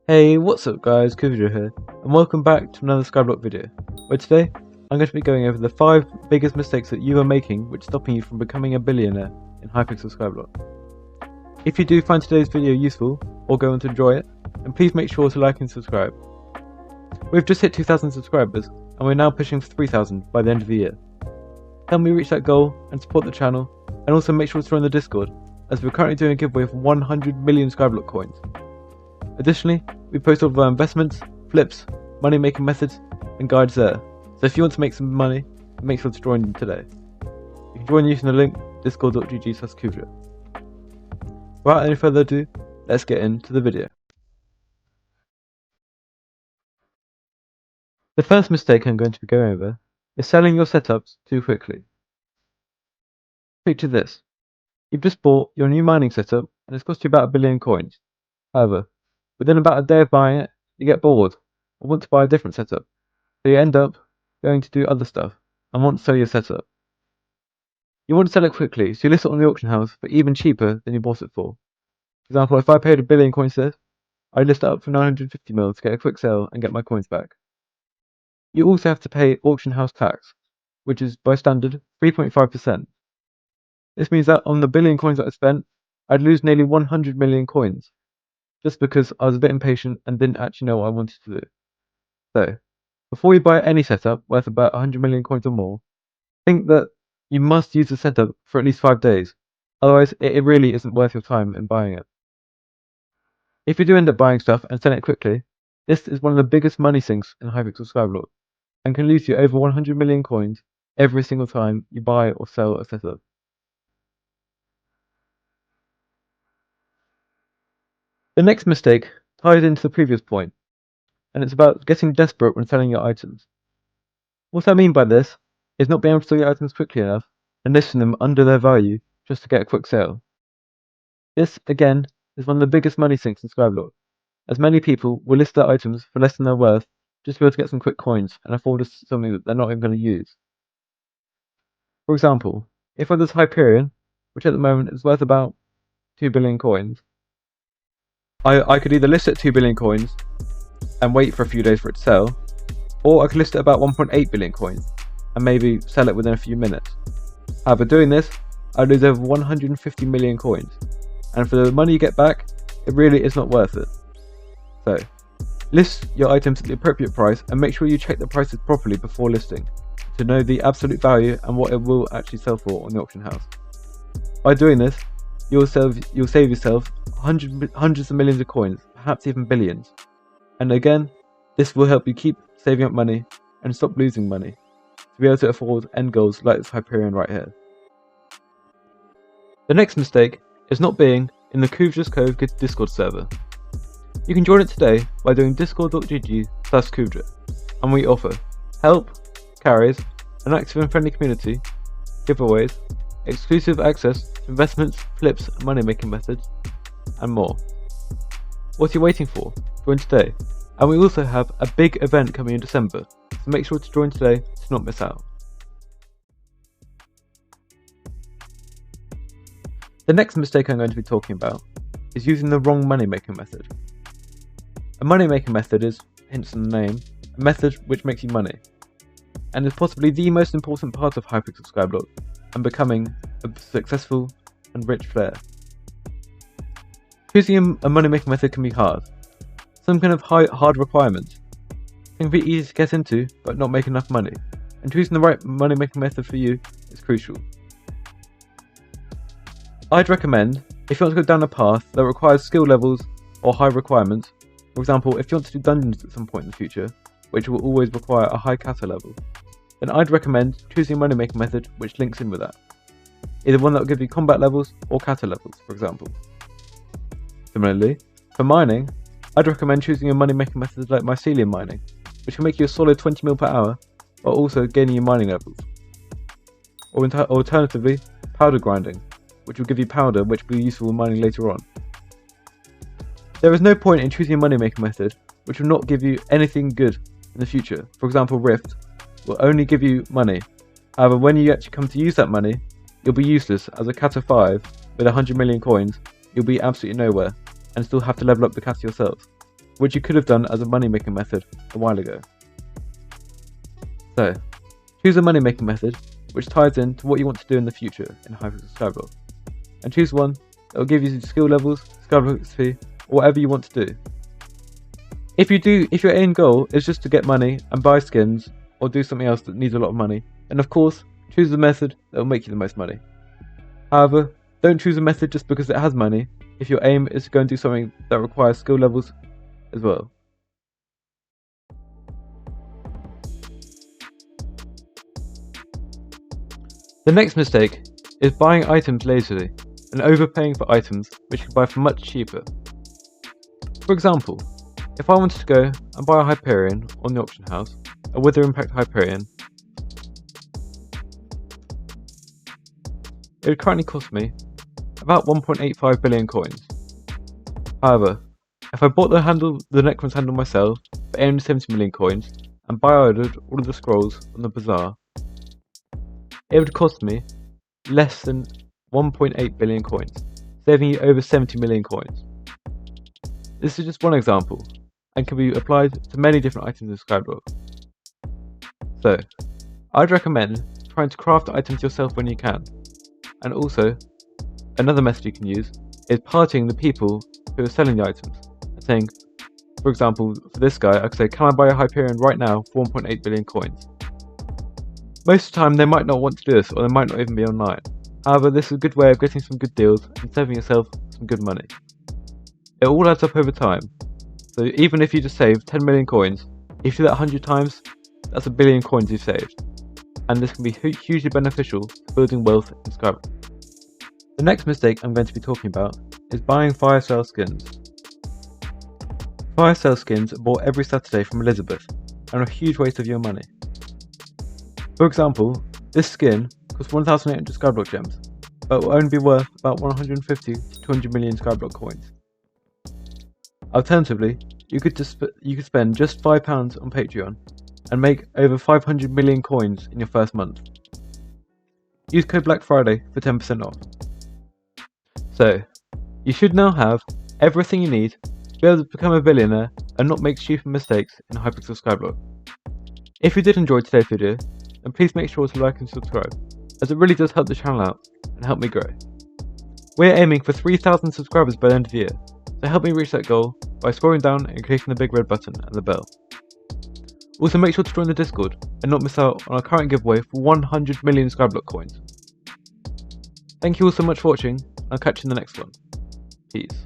Hey, what's up guys, Kuvdra here, and welcome back to another Skyblock video, where today I'm going to be going over the 5 biggest mistakes that you are making which are stopping you from becoming a billionaire in Hypixel Skyblock. If you do find today's video useful, or go on to enjoy it, then please make sure to like and subscribe. We've just hit 2,000 subscribers, and we're now pushing for 3,000 by the end of the year. Help me reach that goal and support the channel, and also make sure to join the Discord, as we're currently doing a giveaway of 100 million Skyblock coins. Additionally, we post all of our investments, flips, money making methods, and guides there. So if you want to make some money, make sure to join them today. You can join using the link discord.gg/Kuvdra. Without any further ado, let's get into the video. The first mistake I'm going to be going over is selling your setups too quickly. Picture this. You've just bought your new mining setup and it's cost you about 1 billion coins. However, within about a day of buying it, you get bored or want to buy a different setup, so you end up going to do other stuff and want to sell your setup. You want to sell it quickly, so you list it on the auction house for even cheaper than you bought it for. For example, if I paid 1 billion coins for this, I'd list it up for 950 mil to get a quick sale and get my coins back. You also have to pay auction house tax, which is by standard 3.5%. This means that on the 1 billion coins that I spent, I'd lose nearly 100 million coins, just because I was a bit impatient and didn't actually know what I wanted to do. So, before you buy any setup worth about 100 million coins or more, think that you must use the setup for at least 5 days, otherwise it really isn't worth your time in buying it. If you do end up buying stuff and selling it quickly, this is one of the biggest money sinks in Hypixel Skyblock, and can lose you over 100 million coins every single time you buy or sell a setup. The next mistake ties into the previous point, and it's about getting desperate when selling your items. What I mean by this is not being able to sell your items quickly enough and listing them under their value just to get a quick sale. This, again, is one of the biggest money sinks in Skyblock, as many people will list their items for less than their worth just to be able to get some quick coins and afford something that they're not even going to use. For example, if I was Hyperion, which at the moment is worth about 2 billion coins, I could either list it at 2 billion coins and wait for a few days for it to sell, or I could list it at about 1.8 billion coins and maybe sell it within a few minutes. However, doing this, I'd lose over 150 million coins, and for the money you get back, it really is not worth it. So, list your items at the appropriate price and make sure you check the prices properly before listing to know the absolute value and what it will actually sell for on the auction house. By doing this, you'll save yourself hundreds of millions of coins, perhaps even billions. And again, this will help you keep saving up money and stop losing money to be able to afford end goals like this Hyperion right here. The next mistake is not being in the Kuvdra's Cove Discord server. You can join it today by doing discord.gg/Kuvdra, and we offer help, carries, an active and friendly community, giveaways, exclusive access to investments, flips, and money making methods, and more. What are you waiting for? Join today. And we also have a big event coming in December, so make sure to join today to not miss out. The next mistake I'm going to be talking about is using the wrong money making method. A money making method is, hence in the name, a method which makes you money, and is possibly the most important part of Hypixel Skyblock and becoming a successful and rich player. Choosing a money making method can be hard. Some kind of hard requirements can be easy to get into but not make enough money, and choosing the right money making method for you is crucial. I'd recommend, if you want to go down a path that requires skill levels or high requirements, for example if you want to do dungeons at some point in the future, which will always require a high kata level, then I'd recommend choosing a money making method which links in with that. Either one that will give you combat levels or kata levels, for example. Similarly, for mining, I'd recommend choosing a money making method like mycelium mining, which can make you a solid 20 mil per hour while also gaining your mining levels. Or alternatively, powder grinding, which will give you powder which will be useful in mining later on. There is no point in choosing a money making method which will not give you anything good in the future. For example, Rift will only give you money. However, when you actually come to use that money, you'll be useless, as a Kata 5 with 100 million coins, you'll be absolutely nowhere and still have to level up the Kata yourself. which you could have done as a money making method a while ago. So, choose a money making method which ties in to what you want to do in the future in Hypixel Skyblock, and choose one that will give you skill levels, Skyblock XP, or whatever you want to do. If your aim goal is just to get money and buy skins or do something else that needs a lot of money, then of course choose the method that will make you the most money. However, don't choose a method just because it has money if your aim is to go and do something that requires skill levels as well. The next mistake is buying items lazily and overpaying for items which you can buy for much cheaper. For example, if I wanted to go and buy a Hyperion on the auction house, a Wither Impact Hyperion, it would currently cost me about 1.85 billion coins. However, if I bought the Necron's handle myself for 870 million coins and buy-ordered all of the scrolls on the bazaar, it would cost me less than 1.8 billion coins, saving you over 70 million coins. This is just one example, and can be applied to many different items in Skyblock. So, I'd recommend trying to craft items yourself when you can, and also, another method you can use is partying the people who are selling the items, and saying, for example, for this guy, I could say, can I buy a Hyperion right now for 1.8 billion coins? Most of the time they might not want to do this, or they might not even be online. However, this is a good way of getting some good deals and saving yourself some good money. It all adds up over time, so even if you just save 10 million coins, if you do that 100 times, that's a billion coins you've saved, and this can be hugely beneficial to building wealth in Skyblock. The next mistake I'm going to be talking about is buying fire sale skins. Fire sale skins are bought every Saturday from Elizabeth, and are a huge waste of your money. For example, this skin costs 1,800 Skyblock gems, but will only be worth about 150 to 200 million Skyblock coins. Alternatively, you could spend just £5 on Patreon and make over 500 million coins in your first month. Use code Black Friday for 10% off. So, you should now have everything you need to be able to become a billionaire and not make stupid mistakes in Hypixel Skyblock. If you did enjoy today's video, then please make sure to like and subscribe, as it really does help the channel out and help me grow. We're aiming for 3,000 subscribers by the end of the year, so help me reach that goal by scrolling down and clicking the big red button and the bell. Also, make sure to join the Discord and not miss out on our current giveaway for 100 million Skyblock coins. Thank you all so much for watching, and I'll catch you in the next one. Peace.